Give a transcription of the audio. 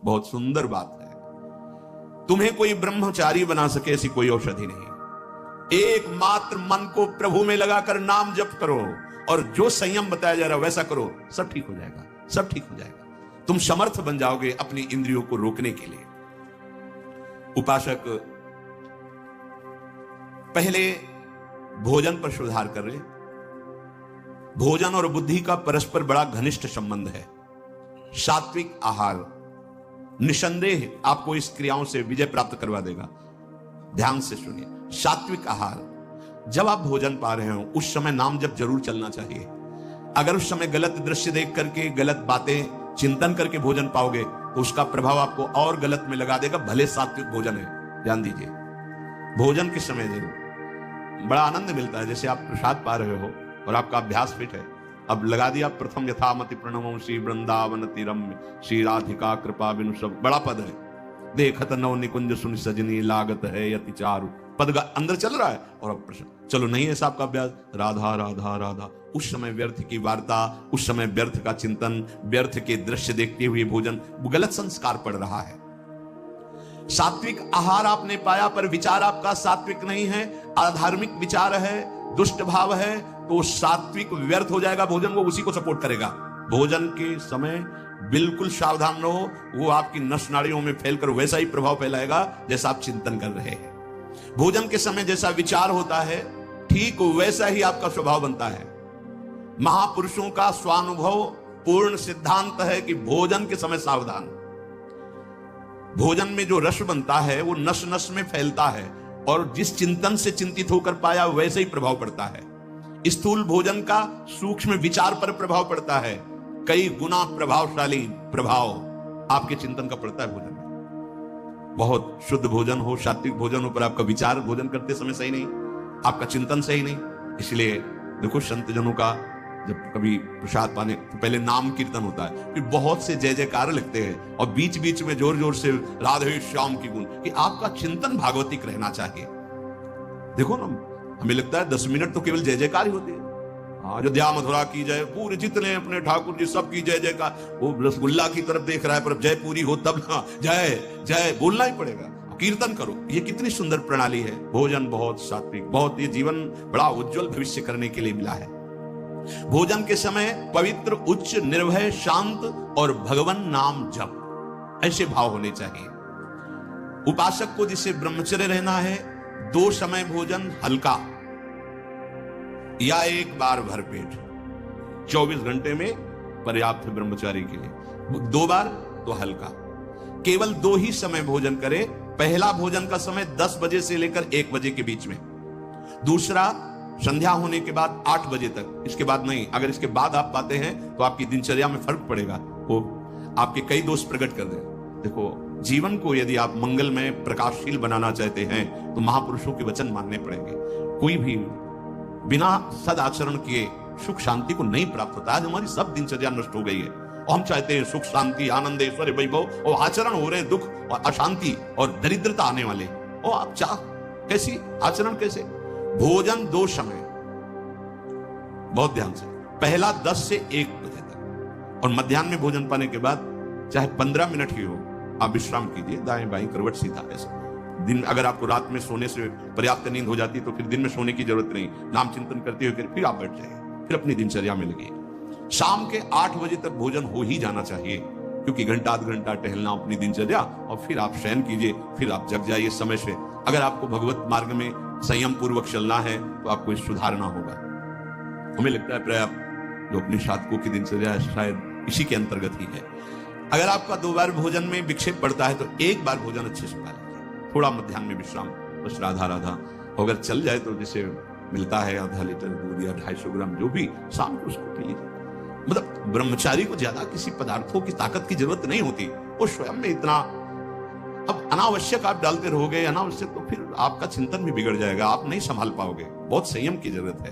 बहुत सुंदर बात है। तुम्हें कोई ब्रह्मचारी बना सके ऐसी कोई औषधि नहीं। एकमात्र मन को प्रभु में लगाकर नाम जप करो और जो संयम बताया जा रहा है वैसा करो, सब ठीक हो जाएगा, सब ठीक हो जाएगा। तुम समर्थ बन जाओगे अपनी इंद्रियों को रोकने के लिए। उपासक पहले भोजन पर सुधार कर रहे। भोजन और बुद्धि का परस्पर बड़ा घनिष्ठ संबंध है। सात्विक आहार निसंदेह आपको इस क्रियाओं से विजय प्राप्त करवा देगा। ध्यान से सुनिए, सात्विक आहार, जब आप भोजन पा रहे हो उस समय नाम जब जरूर चलना चाहिए। अगर उस समय गलत दृश्य देख करके, गलत बातें चिंतन करके भोजन पाओगे तो उसका प्रभाव आपको और गलत में लगा देगा, भले सात्विक भोजन है। ध्यान दीजिए, भोजन के समय जरूर बड़ा आनंद मिलता है। जैसे आप प्रसाद पा रहे हो और आपका अभ्यास फिट है, अब लगा दिया प्रथम यथामति प्रणमो श्री वृंदावन तिरम्य श्री राधिका कृपा बिनु सब, बड़ा पद है। देखत नव निकुंज सुन सजनी लागत है यति चारु, पद अंदर चल रहा है और अब प्रश्न, चलो नहीं है साहब का अभ्यास, राधा राधा राधा। उस समय व्यर्थ की वार्ता, उस समय व्यर्थ का चिंतन, व्यर्थ के दृश्य देखते हुए भोजन, गलत संस्कार पड़ रहा है। सात्विक आहार आपने पाया पर विचार आपका सात्विक नहीं है, अधार्मिक विचार है, दुष्ट भाव है, तो सात्विक व्यर्थ हो जाएगा। भोजन वो उसी को सपोर्ट करेगा। भोजन के समय बिल्कुल सावधान रहो, वो आपकी नस नाड़ियों में फैलकर वैसा ही प्रभाव फैलाएगा जैसा आप चिंतन कर रहे हैं। भोजन के समय जैसा विचार होता है ठीक वैसा ही आपका स्वभाव बनता है। महापुरुषों का स्वानुभव पूर्ण सिद्धांत है कि भोजन के समय सावधान। भोजन में जो रस बनता है वो नस नस में फैलता है और जिस चिंतन से चिंतित होकर पाया वैसे ही प्रभाव पड़ता है। स्थूल भोजन का सूक्ष्म विचार पर प्रभाव पड़ता है, कई गुना प्रभावशाली प्रभाव आपके चिंतन का पड़ता है भोजन में। बहुत शुद्ध भोजन हो, सात्विक भोजन हो, पर आपका विचार भोजन करते समय सही नहीं, आपका चिंतन सही नहीं। इसलिए देखो, संत जनों का जब कभी प्रसाद पाने तो पहले नाम कीर्तन होता है, फिर बहुत से जय जयकार लिखते हैं और बीच बीच में जोर जोर से राधे श्याम की गुण, कि आपका चिंतन भागवतिक रहना चाहिए। देखो ना, हमें लगता है 10 मिनट तो केवल जय जयकार ही होती है। अयोध्या मथुरा की जय, पूरे जितने अपने ठाकुर जी सब की जय जयकार। वो रसगुल्ला की तरफ देख रहा है पर जय पूरी हो तब ना जय जय बोलना ही पड़ेगा, कीर्तन करो। ये कितनी सुंदर प्रणाली है। भोजन बहुत सात्विक, बहुत, ये जीवन बड़ा उज्जवल भविष्य करने के लिए मिला है। भोजन के समय पवित्र, उच्च, निर्भय, शांत और भगवान नाम जप, ऐसे भाव होने चाहिए। उपासक को जिसे ब्रह्मचर्य रहना है, 2 समय भोजन हल्का या 1 बार भरपेट, 24 घंटे में पर्याप्त है ब्रह्मचारी के लिए। 2 बार तो हल्का, केवल 2 ही समय भोजन करे। पहला भोजन का समय 10 बजे से लेकर 1 बजे के बीच में, दूसरा संध्या होने के बाद 8 बजे तक, इसके बाद नहीं। अगर इसके बाद आप पाते हैं तो आपकी दिनचर्या में फर्क पड़ेगा, वो आपके कई दोष प्रकट कर दे। देखो, जीवन को यदि आप मंगलमय प्रकाशशील बनाना चाहते हैं तो महापुरुषों के वचन मानने पड़ेंगे। कोई भी बिना सदाचरण किए सुख शांति को नहीं प्राप्त होता। आज हमारी सब दिनचर्या नष्ट हो गई है और हम चाहते हैं सुख शांति आनंद ऐश्वर्य वैभव, और आचरण हो रहे हैं दुख और अशांति और दरिद्रता आने वाले। और आप चाह कैसी आचरण, कैसे? भोजन 2 समय, बहुत ध्यान से, पहला 10 से 1 बजे तक, और मध्याह्न में भोजन पाने के बाद चाहे 15 मिनट ही हो, आप विश्राम कीजिए, दाएं बाएं करवट सीधा ऐसा। दिन अगर आपको रात में सोने से पर्याप्त नींद हो जाती है तो फिर दिन में सोने की जरूरत नहीं, नाम चिंतन करते हुए फिर आप बैठ जाइए, फिर अपनी दिनचर्या में लगिए। शाम के 8 बजे तक भोजन हो ही जाना चाहिए, क्योंकि घंटा आध घंटा टहलना अपनी दिनचर्या, और फिर आप शयन कीजिए, फिर आप जग जाइए समय से। अगर आपको भगवत मार्ग में संयम पूर्वक चलना है तो आपको सुधारना होगा। हमें लगता है पर्याप्त जो अपने साधकों की दिनचर्या शायद इसी के अंतर्गत ही है। अगर आपका 2 बार भोजन में विक्षेप पड़ता है तो 1 बार भोजन अच्छे से खा लीजिए, थोड़ा मध्याह्न में विश्राम, बस राधा राधा। अगर चल जाए तो जैसे मिलता है आधा लीटर दूध या 250 ग्राम जो भी, शाम को उसको पी लीजिए। मतलब ब्रह्मचारी को ज्यादा किसी पदार्थों की ताकत की जरूरत नहीं होती, वो स्वयं में इतना। अब अनावश्यक आप डालते रहोगे, अनावश्यक, तो फिर आपका चिंतन भी बिगड़ जाएगा, आप नहीं संभाल पाओगे। बहुत संयम की जरूरत है।